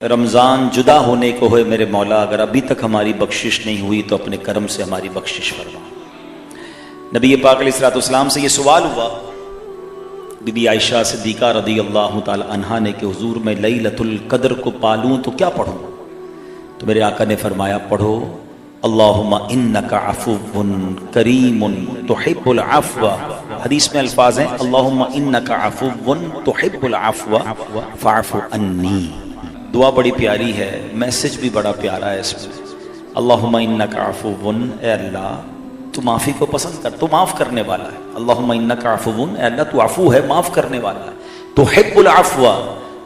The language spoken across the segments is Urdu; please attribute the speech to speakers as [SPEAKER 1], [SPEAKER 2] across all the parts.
[SPEAKER 1] رمضان جدا ہونے کو ہے میرے مولا، اگر ابھی تک ہماری بخشش نہیں ہوئی تو اپنے کرم سے ہماری بخشش فرما۔ نبی پاک علیہ الصلوۃ والسلام سے یہ سوال ہوا بی بی عائشہ صدیقہ رضی اللہ تعالی عنہا نے کہ حضور میں لیلۃ القدر کو پالوں تو کیا پڑھوں؟ تو میرے آقا نے فرمایا پڑھو اللہم انک عفو کریم تحب العفو، حدیث میں الفاظ ہیں اللہم انک عفو تحب العفو فاعف عنی۔ دعا بڑی پیاری ہے، میسج بھی بڑا پیارا ہے اس میں۔ اللہم انک عفو، اے اللہ تو معافی کو پسند کر، تو معاف کرنے والا ہے۔ اللہم انک عفو، اے اللہ تو عفو ہے، معاف کرنے والا ہے۔ تحب العفو،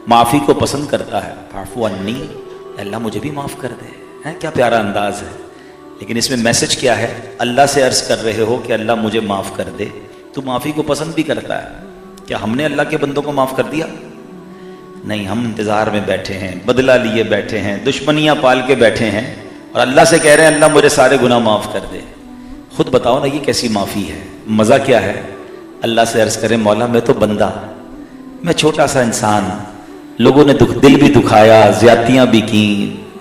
[SPEAKER 1] معافی کو پسند کرتا ہے۔ فاعف عنی، اے اللہ مجھے بھی معاف کر دے۔ کیا پیارا انداز ہے، لیکن اس میں میسج کیا ہے؟ اللہ سے عرض کر رہے ہو کہ اللہ مجھے معاف کر دے، تو معافی کو پسند بھی کرتا ہے۔ کیا ہم نے اللہ کے بندوں کو معاف کر دیا؟ نہیں، ہم انتظار میں بیٹھے ہیں، بدلہ لیے بیٹھے ہیں، دشمنیاں پال کے بیٹھے ہیں، اور اللہ سے کہہ رہے ہیں اللہ مجھے سارے گناہ معاف کر دے۔ خود بتاؤ نا یہ کیسی معافی ہے؟ مزہ کیا ہے؟ اللہ سے عرض کریں مولا میں تو بندہ، میں چھوٹا سا انسان، لوگوں نے دل بھی دکھایا، زیادتیاں بھی کی،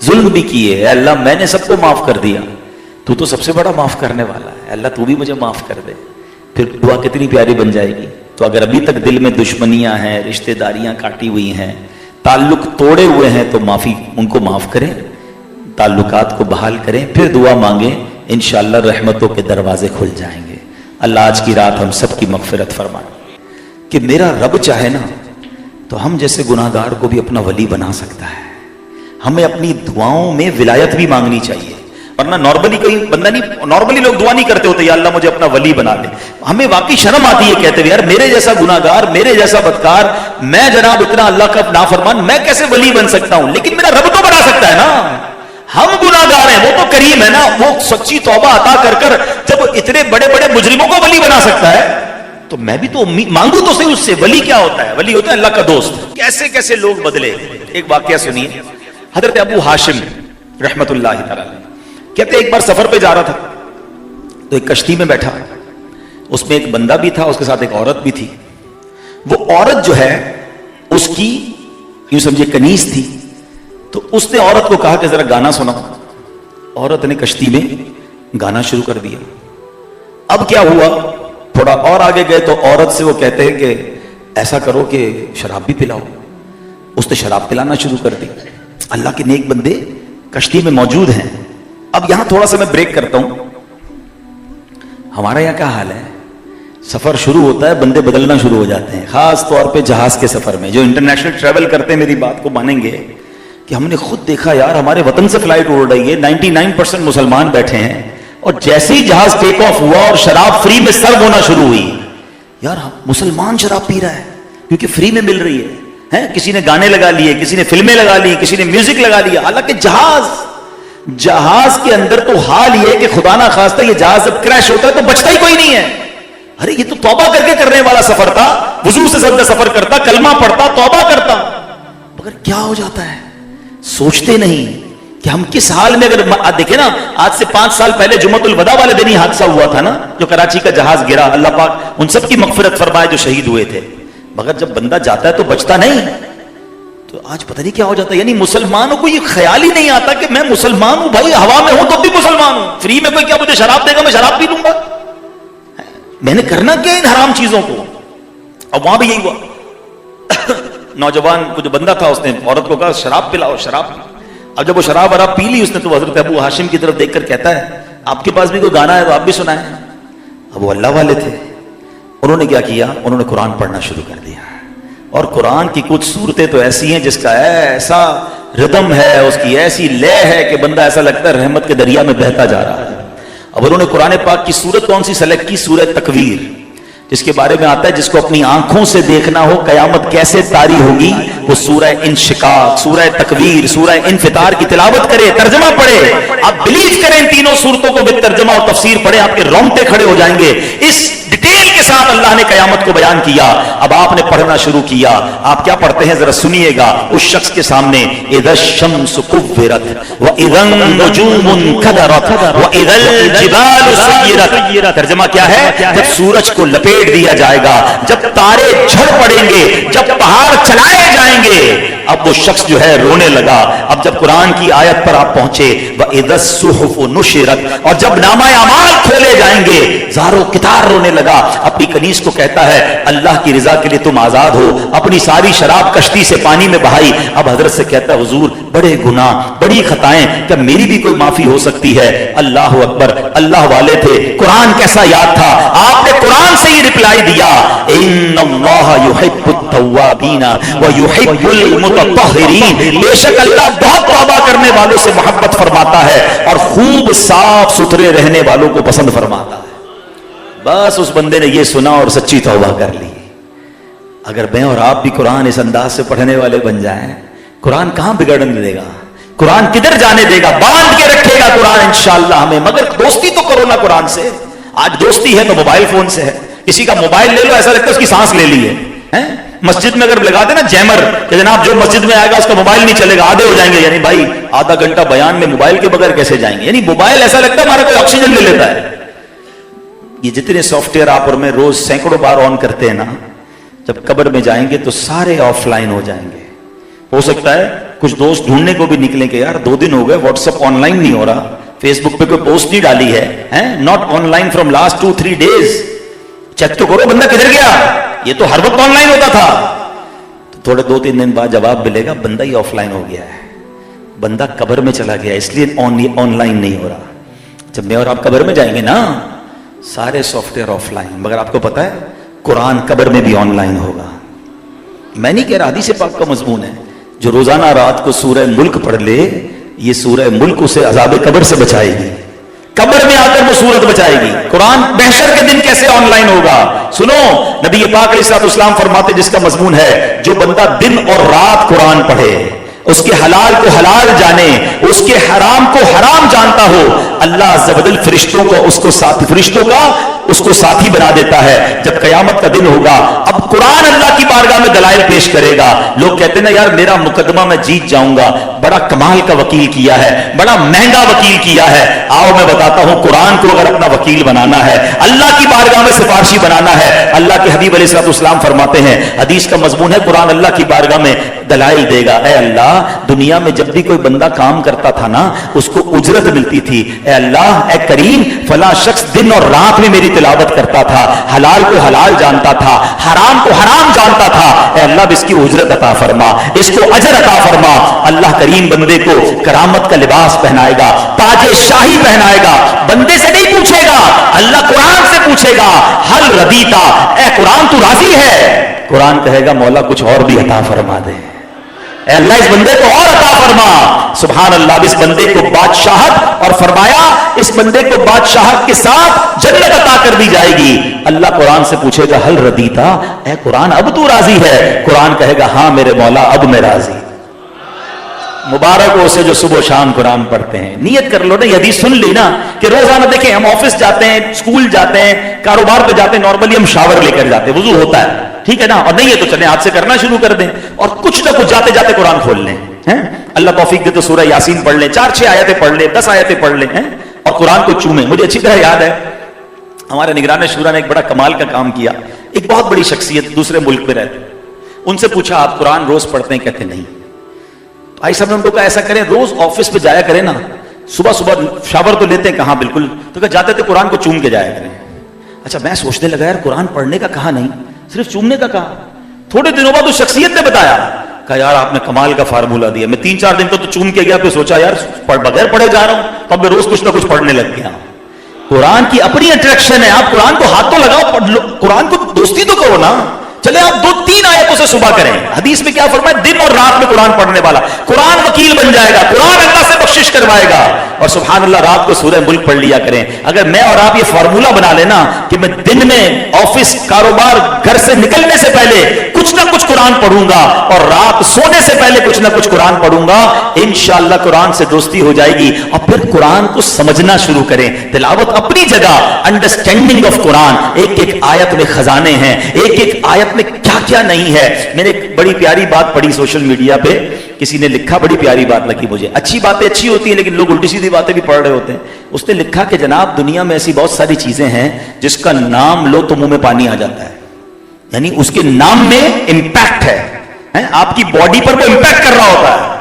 [SPEAKER 1] ظلم بھی کیے، اے اللہ میں نے سب کو معاف کر دیا، تو سب سے بڑا معاف کرنے والا ہے، اللہ تو بھی مجھے معاف کر دے۔ پھر دعا کتنی پیاری بن جائے گی۔ تو اگر ابھی تک دل میں دشمنیاں ہیں، رشتہ داریاں کاٹی ہوئی ہیں، تعلق توڑے ہوئے ہیں، تو معافی ان کو معاف کریں، تعلقات کو بحال کریں، پھر دعا مانگیں، انشاءاللہ رحمتوں کے دروازے کھل جائیں گے۔ اللہ آج کی رات ہم سب کی مغفرت فرمائے۔ کہ میرا رب چاہے نا تو ہم جیسے گناہگار کو بھی اپنا ولی بنا سکتا ہے۔ ہمیں اپنی دعاؤں میں ولایت بھی مانگنی چاہیے، ورنہ نارملی کوئی بندہ نہیں، نارملی لوگ دعا نہیں کرتے ہوتے یا اللہ مجھے اپنا ولی بنا لے۔ ہمیں واقعی شرم آتی ہے کہتے ہوئے یار میرے جیسا گناہگار، میرے جیسا بدکار، میں جناب اتنا اللہ کا نافرمان، میں کیسے ولی بن سکتا ہوں؟ لیکن میرا رب تو بنا سکتا ہے نا۔ ہم گناہگار ہیں، وہ تو کریم ہے نا، وہ سچی توبہ عطا کر کر جب اتنے بڑے بڑے مجرموں کو ولی بنا سکتا ہے تو میں بھی تو مانگوں تو صحیح اس سے۔ ولی کیا ہوتا ہے؟ ولی ہوتا ہے اللہ کا دوست۔ کیسے کیسے لوگ بدلے۔ ایک واقعہ سنیے، حضرت ابو ہاشم رحمت اللہ تعالی کہتے ایک بار سفر پہ جا رہا تھا تو ایک کشتی میں بیٹھا، اس میں ایک بندہ بھی تھا، اس کے ساتھ ایک عورت بھی تھی۔ وہ عورت جو ہے اس کی یوں سمجھے کنیز تھی، تو اس نے عورت کو کہا کہ ذرا گانا سناؤ۔ عورت نے کشتی میں گانا شروع کر دیا۔ اب کیا ہوا، تھوڑا اور آگے گئے تو عورت سے وہ کہتے ہیں کہ ایسا کرو کہ شراب بھی پلاؤ۔ اس نے شراب پلانا شروع کر دی۔ اللہ کے نیک بندے کشتی میں موجود ہیں۔ اب یہاں تھوڑا سا میں بریک کرتا ہوں۔ ہمارا یہاں کیا حال ہے؟ سفر شروع ہوتا ہے، بندے بدلنا شروع ہو جاتے ہیں، خاص طور پہ جہاز کے سفر میں۔ جو انٹرنیشنل ٹریول کرتے ہیں میری بات کو مانیں گے کہ ہم نے خود دیکھا یار ہمارے وطن سے فلائٹ اڑ رہی ہے، 99% مسلمان بیٹھے ہیں، اور جیسے ہی جہاز ٹیک آف ہوا اور شراب فری میں سرو ہونا شروع ہوئی، یار مسلمان شراب پی رہا ہے کیونکہ فری میں مل رہی ہے۔ کسی نے گانے لگا لیے، کسی نے فلمیں لگا لی، کسی نے میوزک لگا لیا، حالانکہ جہاز کے اندر تو حال یہ ہے کہ خدا نہ خواستہ یہ جہاز جب کریش ہوتا ہے تو بچتا ہی کوئی نہیں ہے۔ ارے یہ تو توبہ کر کے کرنے والا سفر تھا، وضو سے سفر کرتا، کلمہ پڑھتا، توبہ کرتا، مگر کیا ہو جاتا ہے؟ سوچتے نہیں کہ ہم کس حال میں۔ اگر دیکھیں نا، آج سے 5 سال پہلے جمعۃ الوداع والے دن ہی حادثہ ہوا تھا نا، جو کراچی کا جہاز گرا، اللہ پاک ان سب کی مغفرت فرمائے جو شہید ہوئے تھے، مگر جب بندہ جاتا ہے تو بچتا نہیں۔ تو آج پتہ نہیں کیا ہو جاتا ہے، یعنی مسلمانوں کو یہ خیال ہی نہیں آتا کہ میں مسلمان ہوں، بھائی ہوا میں ہوں تو بھی مسلمان ہوں، فری میں کوئی کیا مجھے شراب دے گا میں شراب پی لوں گا؟ میں نے کرنا کیا ان حرام چیزوں کو؟ اب وہاں بھی یہی ہوا۔ نوجوان کو جو بندہ تھا اس نے عورت کو کہا شراب پلاؤ، شراب پلاؤ۔ اب جب وہ شراب وراب پی لی اس نے تو حضرت ابو ہاشم کی طرف دیکھ کر کہتا ہے آپ کے پاس بھی کوئی گانا ہے تو آپ بھی سنائیں۔ اب وہ اللہ والے تھے، انہوں نے کیا کیا، انہوں نے قرآن پڑھنا شروع کر دیا، اور قرآن کی کچھ صورتیں تو ایسی ہیں جس کا ایسا ردم ہے، اس کی ایسی لے ہے کہ بندہ ایسا لگتا ہے رحمت کے دریا میں بہتا جا رہا ہے۔ اب انہوں نے قرآن پاک کی سورت کون سی سلیکٹ کی؟ سورہ تکویر، جس کے بارے میں آتا ہے جس کو اپنی آنکھوں سے دیکھنا ہو قیامت کیسے طاری ہوگی، وہ سورہ انشقاق، سورہ تکویر، سورہ انفطار کی تلاوت کرے، ترجمہ پڑھے، آپ بلیو کریں ان تینوں سورتوں کو بھی ترجمہ اور تفسیر پڑھے، آپ کے رونگٹے کھڑے ہو جائیں گے۔ اس ڈیٹیل کے ساتھ اللہ نے قیامت کو بیان کیا۔ اب آپ نے پڑھنا شروع کیا، آپ کیا پڑھتے ہیں ذرا سنیے گا۔ اس شخص کے سامنے اذا الشمس كورت واذا النجوم انكدرت واذا الجبال سيرت، ترجمہ کیا ہے؟ جب سورج کو لپیٹ دیا جائے گا، جب تارے جھڑ پڑیں گے، جب پہاڑ چلائے جائیں گے، اب وہ شخص جو ہے رونے لگا. اب جب قرآن کی آیت پر آپ پہنچے وَإِذَا الصُّحُفُ نُشِرَتْ، اور جب نامہ اعمال کھولے جائیں گے، زارو کتار رونے لگا. اپنی کنیز کو کہتا ہے اللہ کی رضا کے لیے تم آزاد ہو. اپنی ساری شراب کشتی سے پانی میں بہائی. اب حضرت سے کہتا ہے حضور بڑے گناہ بڑی خطائیں، کیا میری بھی کوئی معافی ہو سکتی ہے؟ اللہ اکبر، اللہ والے تھے. قرآن کیسا یاد تھا، آپ نے قرآن سے ہی ریپلائی دیا ان اللہ یحب التوابین ویحب المتطہرین، بے شک اللہ بہت توبہ کرنے والوں سے محبت فرماتا ہے اور خوب صاف ستھرے رہنے والوں کو پسند فرماتا ہے. بس اس بندے نے یہ سنا اور سچی توبہ کر لی. اگر میں اور آپ بھی قرآن اس انداز سے پڑھنے والے بن جائیں، قرآن کہاں بگڑنے دے گا، قرآن کدھر جانے دے گا، باندھ کے رکھے گا قرآن انشاءاللہ ہمیں. مگر دوستی تو کرو نا قرآن سے. آج دوستی ہے تو موبائل فون سے ہے. کسی کا موبائل لے لو ایسا لگتا ہے اس کی سانس لے لی ہے. مسجد میں اگر لگا دے نا جیمر کہ جناب جو مسجد میں آئے گا اس کا موبائل نہیں چلے گا، آدھے ہو جائیں گے. یعنی بھائی آدھا گھنٹہ بیان میں موبائل کے بغیر کیسے جائیں گے؟ یعنی موبائل ایسا لگتا ہے ہمارا کوئی آکسیجن لے لیتا ہے. یہ جتنے سافٹ ویئر آپ اور میں روز سینکڑوں بار آن کرتے ہیں نا، جب قبر میں جائیں گے تو سارے آف لائن ہو جائیں گے. ہو سکتا ہے کچھ دوست ڈھونڈنے کو بھی نکلیں کہ یار 2 دن ہو گئے واٹس ایپ آن لائن نہیں ہو رہا، فیس بک پہ کوئی پوسٹ نہیں ڈالی ہے، not on line from last 2-3 days. Check تو کرو بندہ کدھر گیا، یہ تو ہر وقت آن لائن ہوتا تھا. تو تھوڑے 2-3 دن بعد جواب ملے گا بندہ ہی آف لائن ہو گیا ہے، بندہ قبر میں چلا گیا اس لیے آن لائن نہیں ہو رہا. جب میں اور آپ قبر میں جائیں گے نا سارے سافٹ ویئر آف لائن. مگر آپ کو پتا ہے قرآن قبر میں بھی آن لائن ہوگا. میں نہیں کہہ رہا، حدیث پاک کا مضمون ہے. جو روزانہ رات کو سورہ ملک پڑھ لے، یہ سورہ ملک اسے عذاب قبر سے بچائے گی. قبر میں آ کر وہ سورت بچائے گی. قرآن محشر کے دن کیسے آن لائن ہوگا؟ سنو، نبی پاک علیہ الصلوۃ والسلام فرماتے جس کا مضمون ہے جو بندہ دن اور رات قرآن پڑھے، اس کے حلال کو حلال جانے، اس کے حرام کو حرام جانتا ہو، اللہ عز و جل فرشتوں کا اس کو ساتھی بنا دیتا ہے. جب قیامت کا دن ہوگا اب قرآن اللہ کی بارگاہ میں دلائل پیش کرے گا. لوگ کہتے ہیں نا یار میرا مقدمہ میں جیت جاؤں گا، بڑا کمال کا وکیل کیا ہے، بڑا مہنگا وکیل کیا ہے. آؤ میں بتاتا ہوں قرآن کو اگر اپنا وکیل بنانا ہے، اللہ کی بارگاہ میں سفارشی بنانا ہے، اللہ کے حبیب علیہ الصلوۃ والسلام فرماتے ہیں، حدیث کا مضمون ہے قرآن اللہ کی بارگاہ میں دلائل دے گا. اے اللہ دنیا میں جب بھی کوئی بندہ کام کرتا تھا نا اس کو اجرت ملتی تھی. اے اللہ اے کریم فلاں شخص دن اور رات میں میری تلاوت کرتا تھا، حلال کو حلال جانتا تھا، حرام کو حرام جانتا تھا. اے اللہ اس کی اجرت عطا فرما، اس کو اجر عطا فرما. اللہ کریم بندے کو کرامت کا لباس پہنائے گا، تاج شاہی پہنائے گا. بندے سے نہیں پوچھے گا، اللہ قرآن سے پوچھے گا حل ردیتا، اے قرآن تو راضی ہے؟ قرآن کہے گا مولا کچھ اور بھی عطا فرما دے. اے اللہ اس بندے کو اور عطا فرما. سبحان اللہ. اس بندے کو بادشاہت، اور فرمایا اس بندے کو بادشاہت کے ساتھ جنت عطا کر دی جائے گی. اللہ قرآن سے پوچھے گا حل ردیتا، اے قرآن اب تو راضی ہے؟ قرآن کہے گا ہاں میرے مولا اب میں راضی. مبارک ہو اسے جو صبح و شام قرآن پڑھتے ہیں. نیت کر لو نا، یہ حدیث سن لی نا کہ روزانہ دیکھیں ہم آفس جاتے ہیں، اسکول جاتے ہیں، کاروبار پہ جاتے ہیں، نارملی ہم شاور لے کر جاتے ہیں، وضو ہوتا ہے ٹھیک ہے نا، اور نہیں ہے تو چلیں آج سے کرنا شروع کر دیں اور کچھ نہ کچھ جاتے جاتے قرآن کھول لیں. اللہ توفیق دے تو سورہ یاسین پڑھ لیں، 4-6 آیتیں پڑھ لیں، 10 آیتیں پڑھ لیں اور قرآن کو چومیں. مجھے اچھی طرح یاد ہے ہمارے نگران شورا نے ایک بڑا کمال کا کام کیا. ایک بہت بڑی شخصیت دوسرے ملک میں رہتے، ان سے پوچھا آپ قرآن روز پڑھتے ہیں؟ کہتے نہیں. تو آئی صاحب نے ان کو کہا ایسا کریں روز آفس پہ جایا کریں نا، صبح صبح شاور تو لیتے ہیں کہاں بالکل، تو کہا جاتے تھے قرآن کو چوم کے جایا کریں. اچھا میں سوچنے لگا یار قرآن پڑھنے کا کہا نہیں صرف چومنے کا کہا. تھوڑے دنوں بعد اس شخصیت نے بتایا، کہا یار آپ نے کمال کا فارمولہ دیا. میں 3-4 دن تو چوم کے گیا، پھر سوچا یار بغیر پڑھے جا رہا ہوں تو اب میں روز کچھ نہ کچھ پڑھنے لگ گیا. قرآن کی اپنی اٹریکشن ہے. آپ قرآن کو ہاتھ تو لگاؤ، پڑھ لو، قرآن کو دوستی تو کرو نا. چلے آپ 2-3 آیتوں سے صبح کریں. حدیث میں کیا فرمایا؟ دن اور رات میں قرآن پڑھنے والا قرآن وکیل بن جائے گا، قرآن اللہ سے بخشش کروائے گا. اور سبحان اللہ رات کو سورہ ملک پڑھ لیا کریں. اگر میں اور آپ یہ فارمولہ بنا لینا کہ میں دن میں آفس کاروبار گھر سے نکلنے سے پہلے کچھ نہ کچھ قرآن پڑھوں گا اور رات سونے سے پہلے کچھ نہ کچھ قرآن پڑھوں گا، انشاءاللہ قرآن سے دوستی ہو جائے گی. اور پھر قرآن کو سمجھنا شروع کریں. تلاوت اپنی جگہ، انڈرسٹینڈنگ آف قرآن، ایک ایک آیت میں خزانے ہیں، ایک ایک آیت میں کیا کیا نہیں ہے. میں نے ایک بڑی پیاری بات پڑھی سوشل میڈیا پہ، کسی نے لکھا، بڑی پیاری بات لگی مجھے. اچھی باتیں اچھی ہوتی ہیں لیکن لوگ الٹی سیدھی باتیں بھی پڑھ رہے ہوتے ہیں. اس نے لکھا کہ جناب دنیا میں ایسی بہت ساری چیزیں ہیں جس کا نام لو تو منہ میں پانی آ جاتا ہے، یعنی اس کے نام میں امپیکٹ ہے. آپ کی باڈی پر وہ امپیکٹ کر رہا ہوتا ہے.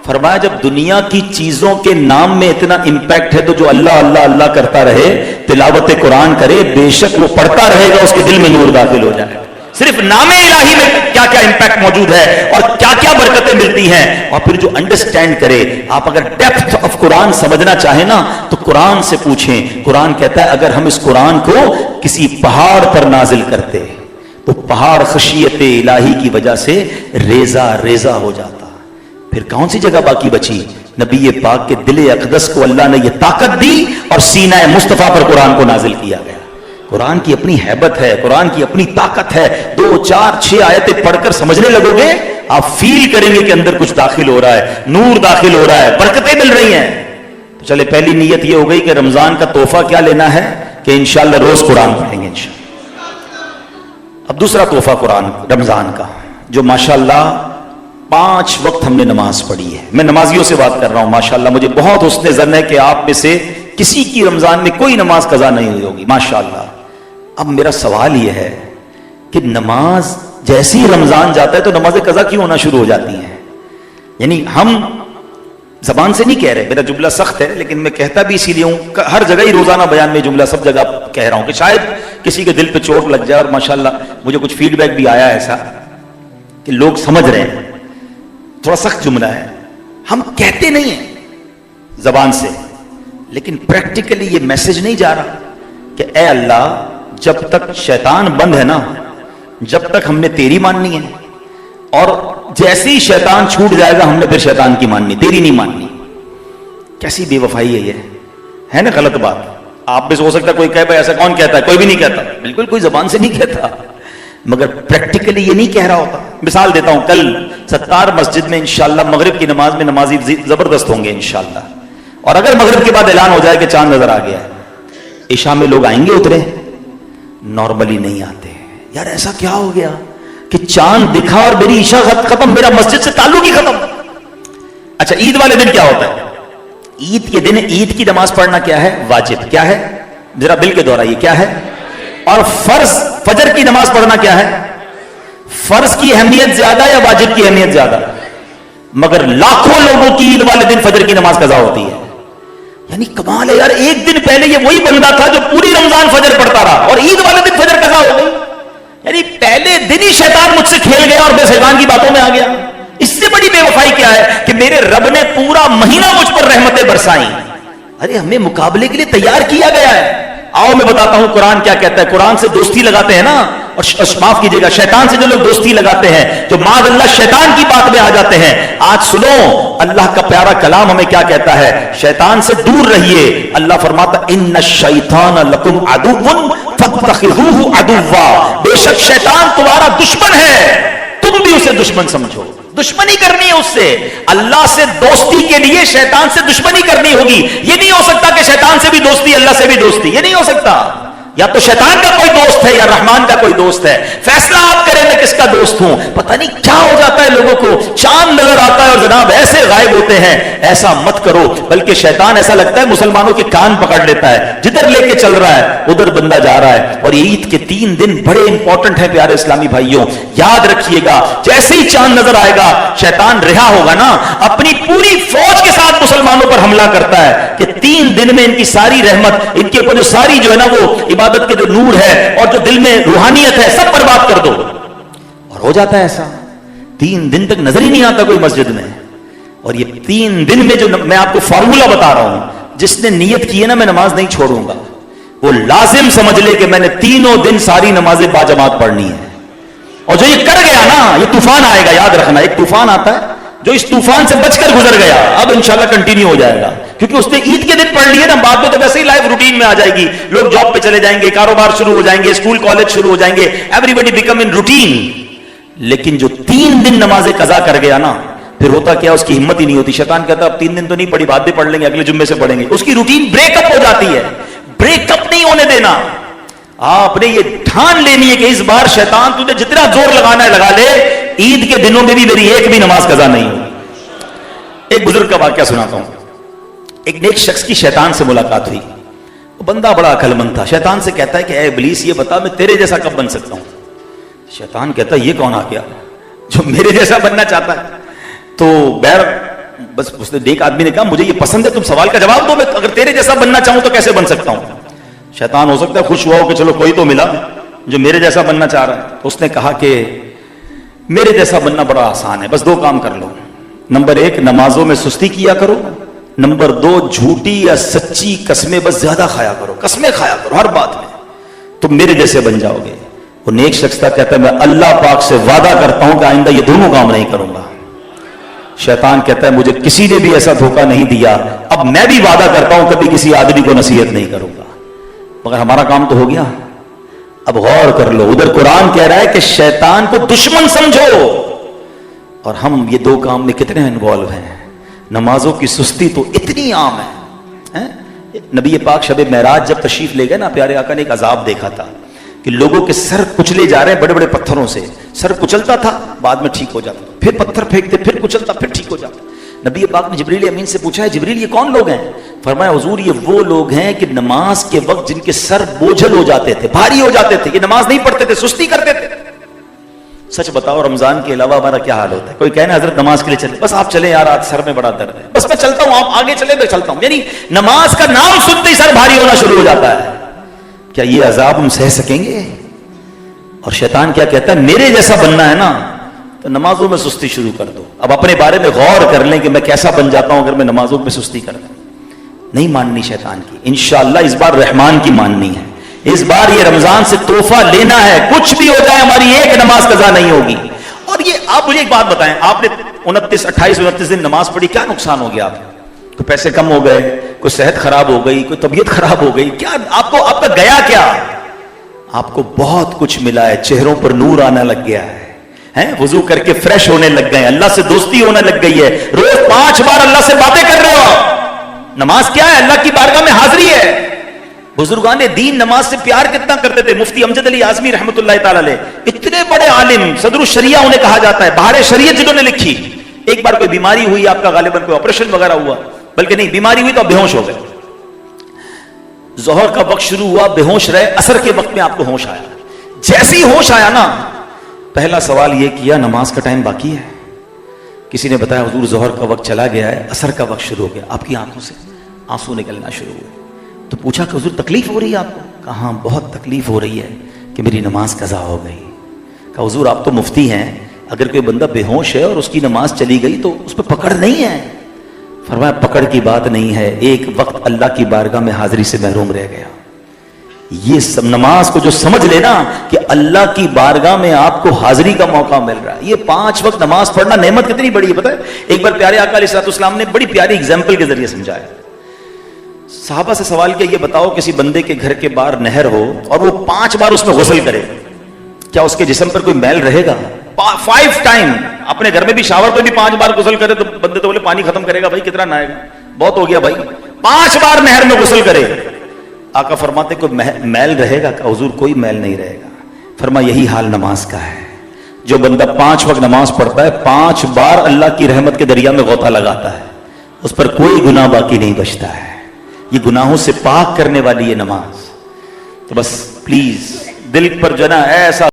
[SPEAKER 1] فرمایا جب دنیا کی چیزوں کے نام میں اتنا امپیکٹ ہے تو جو اللہ اللہ اللہ کرتا رہے, تلاوت قرآن کرے, بے شک وہ پڑھتا رہے گا, اس کے دل میں نور داخل ہو جائے گا. صرف نام الہی میں کیا کیا امپیکٹ موجود ہے اور کیا کیا برکتیں ملتی ہیں. اور پھر جو انڈرسٹینڈ کرے, آپ اگر ڈیپتھ آف قرآن سمجھنا چاہیں نا تو قرآن سے پوچھیں. قرآن کہتا ہے اگر ہم اس قرآن کو کسی پہاڑ پر نازل کرتے تو پہاڑ خشیت الہی کی وجہ سے ریزہ ریزہ ہو جاتا. پھر کون سی جگہ باقی بچی؟ نبی پاک کے دل اقدس کو اللہ نے یہ طاقت دی اور سینہ مصطفیٰ پر قرآن کو نازل کیا گیا. قرآن کی اپنی ہیبت ہے, قرآن کی اپنی طاقت ہے. 2 4 6 آیتیں پڑھ کر سمجھنے لگو گے, آپ فیل کریں گے کہ اندر کچھ داخل ہو رہا ہے, نور داخل ہو رہا ہے, برکتیں مل رہی ہیں. تو چلے پہلی نیت یہ ہو گئی کہ رمضان کا تحفہ کیا لینا ہے کہ انشاءاللہ روز قرآن پڑھیں گے انشاءاللہ. اب دوسرا تحفہ قرآن رمضان کا, جو ماشاءاللہ 5 وقت ہم نے نماز پڑھی ہے. میں نمازیوں سے بات کر رہا ہوں, ماشاءاللہ مجھے بہت حسن ظن ہے کہ آپ میں سے کسی کی رمضان میں کوئی نماز قضا نہیں ہوئی ہوگی ماشاءاللہ. اب میرا سوال یہ ہے کہ نماز جیسی رمضان جاتا ہے تو نماز قضا کیوں ہونا شروع ہو جاتی ہیں؟ یعنی ہم زبان سے نہیں کہہ رہے, میرا جملہ سخت ہے لیکن میں کہتا بھی اسی لیے ہوں, ہر جگہ ہی روزانہ بیان میں جملہ سب جگہ کہہ رہا ہوں کہ شاید کسی کے دل پہ چوٹ لگ جائے. اور ماشاءاللہ مجھے کچھ فیڈ بیک بھی آیا ایسا کہ لوگ سمجھ رہے ہیں. تھوڑا سخت جملہ ہے, ہم کہتے نہیں ہیں زبان سے لیکن پریکٹیکلی یہ میسج نہیں جا رہا کہ اے اللہ جب تک شیطان بند ہے نا, جب تک ہم نے تیری ماننی ہے, اور جیسے ہی شیطان چھوٹ جائے گا ہم نے پھر شیطان کی ماننی, تیری نہیں ماننی. کیسی بے وفائی ہے یہ, ہے نا غلط بات. آپ بھی ہو سکتا ہے کوئی کہے بھائی ایسا کون کہتا ہے, کوئی بھی نہیں کہتا, بالکل کوئی زبان سے نہیں کہتا, مگر پریکٹیکلی یہ نہیں کہہ رہا ہوتا. مثال دیتا ہوں, کل ستار مسجد میں انشاءاللہ مغرب کی نماز میں نمازی زبردست ہوں گے انشاءاللہ, اور اگر مغرب کے بعد اعلان ہو جائے کہ چاند نظر آ گیا ہے, عشاء میں لوگ آئیں گے اترے؟ نارملی نہیں آتے. یار ایسا کیا ہو گیا کہ چاند دکھا اور میری عشاء ختم, میرا مسجد سے تعلق ہی ختم. اچھا عید والے دن کیا ہوتا ہے؟ عید کے دن عید کی نماز پڑھنا کیا ہے؟ واجب. کیا ہے ذرا بل کے دورائیے, کیا ہے؟ اور فرض فجر کی نماز پڑھنا کیا ہے؟ فرض کی اہمیت زیادہ یا واجب کی اہمیت زیادہ؟ مگر لاکھوں لوگوں کی عید والے دن فجر کی نماز قضا ہوتی ہے. یعنی کمال ہے یار, ایک دن پہلے یہ وہی بندہ تھا جو پوری رمضان فجر پڑھتا رہا اور عید والے دن فجر قضا ہو گئی. یعنی پہلے دن ہی شیطان مجھ سے کھیل گیا اور میں شیطان کی باتوں میں آ گیا. اس سے بڑی بے وفائی کیا ہے کہ میرے رب نے پورا مہینہ مجھ پر رحمتیں برسائیں. ارے ہمیں مقابلے کے لیے تیار کیا گیا ہے. آؤ میں بتاتا ہوں قرآن کیا کہتا ہے. قرآن سے دوستی لگاتے ہیں نا, اور معاف کیجیے گا شیطان سے جو لوگ دوستی لگاتے ہیں, جو معاذ اللہ شیطان کی بات میں آ جاتے ہیں, آج سنو اللہ کا پیارا کلام ہمیں کیا کہتا ہے. شیطان سے دور رہیے. اللہ فرماتا ان الشیطان لکم عدو فاتخذوہ عدوا, بے شک شیطان تمہارا دشمن ہے, تم بھی اسے دشمن سمجھو. دشمنی کرنی ہے اس سے. اللہ سے دوستی کے لیے شیطان سے دشمنی کرنی ہوگی. یہ نہیں ہو سکتا کہ شیطان سے بھی دوستی اللہ سے بھی دوستی, یہ نہیں ہو سکتا. یا تو شیطان کا کوئی دوست ہے یا رحمان کا کوئی دوست ہے. فیصلہ آپ کریں میں کس کا دوست ہوں. پتہ نہیں کیا ہو جاتا ہے لوگوں کو, چاند نظر آتا ہے اور جناب ایسے غائب ہوتے ہیں. ایسا مت کرو, بلکہ شیطان ایسا لگتا ہے مسلمانوں کے کان پکڑ لیتا ہے, جدھر لے کے چل رہا ہے ادھر بندہ جا رہا ہے. اور عید کے 3 دن بڑے امپورٹنٹ ہیں پیارے اسلامی بھائیوں, یاد رکھیے گا. جیسے ہی چاند نظر آئے گا شیطان رہا ہوگا نا, اپنی پوری فوج کے ساتھ مسلمانوں پر حملہ کرتا ہے کہ 3 دن میں ان کی ساری رحمت, ان کے اوپر جو ساری جو ہے نا وہ عبادت کے جو نور ہے اور جو دل میں روحانیت ہے سب برباد کر دو. اور ہو جاتا ہے ایسا, 3 دن تک نظر ہی نہیں آتا کوئی مسجد میں. اور یہ 3 دن میں جو میں آپ کو فارمولا بتا رہا ہوں, جس نے نیت کی ہے نا میں نماز نہیں چھوڑوں گا, وہ لازم سمجھ لے کہ میں نے 3 دن ساری نمازیں باجماعت پڑھنی ہے. اور جو یہ کر گیا نا, یہ طوفان آئے گا, یاد رکھنا. ایک طوفان آتا ہے, جو اس طوفان سے بچ کر گزر گیا اب انشاءاللہ کنٹینیو ہو جائے گا, کیونکہ اس نے عید کے دن پڑھ لیے نا. بعد میں تو ویسے ہی لائف روٹین میں آ جائے گی, لوگ جاب پہ چلے جائیں گے, کاروبار شروع ہو جائیں گے, اسکول کالج شروع ہو جائیں گے, ایوری بڈی بیکم ان روٹین. لیکن جو 3 دن نمازیں قضا کر گیا نا, پھر ہوتا کیا, اس کی ہمت ہی نہیں ہوتی. شیطان کہتا اب 3 دن تو نہیں پڑھی, بعد میں پڑھ لیں گے, اگلے جمعے سے پڑھیں گے. اس کی روٹین بریک اپ ہو جاتی ہے. بریک اپ نہیں ہونے دینا. آپ نے یہ ٹھان لینی ہے کہ اس بار شیطان تجھے جتنا زور لگانا ہے لگا لے, عید کے دنوں میں بھی میری ایک بھی نماز قضا نہیں ہوگی. ایک بزرگ کا واقعہ سناتا ہوں. ایک نیک شخص کی شیطان سے ملاقات ہوئی. وہ بندہ بڑا عقل مند تھا. شیطان سے کہتا ہے کہ اے ابلیس یہ بتا میں تیرے جیسا کب بن سکتا ہوں. شیطان کہتا ہے یہ کون آ گیا. جو میرے جیسا بننا چاہتا ہے. تو بہر بس اس نے ایک آدمی نے کہا مجھے یہ پسند ہے, تم سوال کا جواب دو, میں اگر تیرے جیسا بننا چاہوں تو کیسے بن سکتا ہوں. شیطان ہو سکتا ہے خوش ہوا ہو کہ چلو کوئی تو ملا جو میرے جیسا بننا چاہ رہا ہے. تو اس نے کہا کہ میرے جیسا بننا بڑا آسان ہے, بس 2 کام کر لو. نمبر 1, نمازوں میں سستی کیا کرو. نمبر 2, جھوٹی یا سچی قسمیں بس زیادہ کھایا کرو, قسمیں کھایا کرو ہر بات میں, تم میرے جیسے بن جاؤ گے. وہ نیک شخص کا کہتا ہے میں اللہ پاک سے وعدہ کرتا ہوں کہ آئندہ یہ دونوں کام نہیں کروں گا. شیطان کہتا ہے مجھے کسی نے بھی ایسا دھوکہ نہیں دیا, اب میں بھی وعدہ کرتا ہوں کبھی کسی آدمی کو نصیحت نہیں کروں گا. مگر ہمارا کام تو ہو گیا. اب غور کر لو, ادھر قرآن کہہ رہا ہے کہ شیطان کو دشمن سمجھو, اور ہم یہ 2 کام میں کتنے انوالو ہیں. نمازوں کی سستی تو اتنی عام ہے. نبی پاک شب معراج جب تشریف لے گئے نا, پیارے آقا نے ایک عذاب دیکھا تھا کہ لوگوں کے سر کچلے جا رہے ہیں بڑے بڑے پتھروں سے. سر کچلتا تھا, بعد میں ٹھیک ہو جاتا, پھر پتھر پھینکتے, پھر کچلتا, پھر ٹھیک ہو جاتا. نبی پاک نے جبریل امین سے پوچھا ہے جبریل یہ کون لوگ ہیں؟ فرمایا حضور یہ وہ لوگ ہیں کہ نماز کے وقت جن کے سر بوجھل ہو جاتے تھے, بھاری ہو جاتے تھے, یہ نماز نہیں پڑھتے تھے, سستی کرتے تھے. سچ بتاؤ رمضان کے علاوہ ہمارا کیا حال ہوتا ہے؟ کوئی کہنا حضرت نماز کے لیے چلے, بس آپ چلیں یار آج سر میں بڑا درد ہے, بس میں چلتا ہوں, آپ آگے چلیں میں چلتا ہوں. یعنی نماز کا نام سنتے ہی سر بھاری ہونا شروع ہو جاتا ہے. کیا یہ عذاب ہم سہ سکیں گے؟ اور شیطان کیا کہتا ہے میرے جیسا بننا ہے نا تو نمازوں میں سستی شروع کر دو. اب اپنے بارے میں غور کر لیں کہ میں کیسا بن جاتا ہوں اگر میں نمازوں میں سستی کر دوں. نہیں ماننی شیطان کی, انشاءاللہ اس بار رحمان کی ماننی ہے. اس بار یہ رمضان سے تحفہ لینا ہے, کچھ بھی ہو جائے ہماری ایک نماز قضا نہیں ہوگی. اور یہ آپ مجھے ایک بات بتائیں, آپ نے 28 دن نماز پڑھی, کیا نقصان ہو گیا آپ؟ کوئی پیسے کم ہو گئے, کوئی صحت خراب ہو گئی, کوئی طبیعت خراب ہو گئی, کیا آپ کا گیا کیا؟ آپ کو بہت کچھ ملا ہے. چہروں پر نور آنا لگ گیا ہے, وضو کر کے فریش ہونے لگ گئے, اللہ سے دوستی ہونے لگ گئی ہے, روز 5 بار اللہ سے باتیں کر رہے ہو. نماز کیا ہے؟ اللہ کی بارگاہ میں حاضری ہے. بزرگان دین نماز سے پیار کتنا کرتے تھے. مفتی امجد علی اعظمی رحمۃ اللہ تعالی علیہ, اتنے بڑے عالم, صدر الشریعہ انہیں کہا جاتا ہے, بہار شریعت جنہوں نے لکھی. ایک بار کوئی بیماری ہوئی آپ کا, غالباً کوئی آپریشن وغیرہ ہوا, بلکہ نہیں بیماری ہوئی تو آپ بے ہوش ہو گئے. ظہر کا وقت شروع ہوا, بے ہوش رہے, عصر کے وقت میں آپ کو ہوش آیا. جیسی ہوش آیا نا, پہلا سوال یہ کیا نماز کا ٹائم باقی ہے؟ کسی نے بتایا حضور ظہر کا وقت چلا گیا ہے, عصر کا وقت شروع ہو گیا. آپ کی آنکھوں سے آنسو نکلنا شروع ہوئے. تو پوچھا کہ حضور تکلیف ہو رہی ہے آپ کو؟ کہا ہاں بہت تکلیف ہو رہی ہے کہ میری نماز قضا ہو گئی. کہا حضور آپ تو مفتی ہیں, اگر کوئی بندہ بے ہوش ہے اور اس کی نماز چلی گئی تو اس پہ پکڑ نہیں ہے. فرمایا پکڑ کی بات نہیں ہے, ایک وقت اللہ کی بارگاہ میں حاضری سے محروم رہ گیا. یہ سب نماز کو جو سمجھ لینا کہ اللہ کی بارگاہ میں آپ کو حاضری کا موقع مل رہا ہے. یہ 5 وقت نماز پڑھنا نعمت کتنی بڑی ہے پتہ ہے. ایک بار پیارے آقا علیہ السلام نے بڑی پیاری اگزامپل کے ذریعے سمجھایا. صحابہ سے سوال کیا, یہ بتاؤ کسی بندے کے گھر کے باہر نہر ہو اور وہ 5 بار اس میں غسل کرے, کیا اس کے جسم پر کوئی میل رہے گا؟ 5 ٹائم. اپنے گھر میں بھی شاور پہ بھی 5 بار غسل کرے تو بندے تو بولے پانی ختم کرے گا, بھائی کتنا نہائے گا, بہت ہو گیا بھائی. 5 بار نہر میں غسل کرے, آقا فرماتے کوئی میل رہے گا؟ کہ حضور کوئی میل نہیں رہے گا. فرما یہی حال نماز کا ہے. جو بندہ 5 وقت نماز پڑھتا ہے, 5 بار اللہ کی رحمت کے دریا میں غوطہ لگاتا ہے, اس پر کوئی گناہ باقی نہیں بچتا ہے. یہ گناہوں سے پاک کرنے والی یہ نماز. تو بس پلیز دل پر جو نا ایسا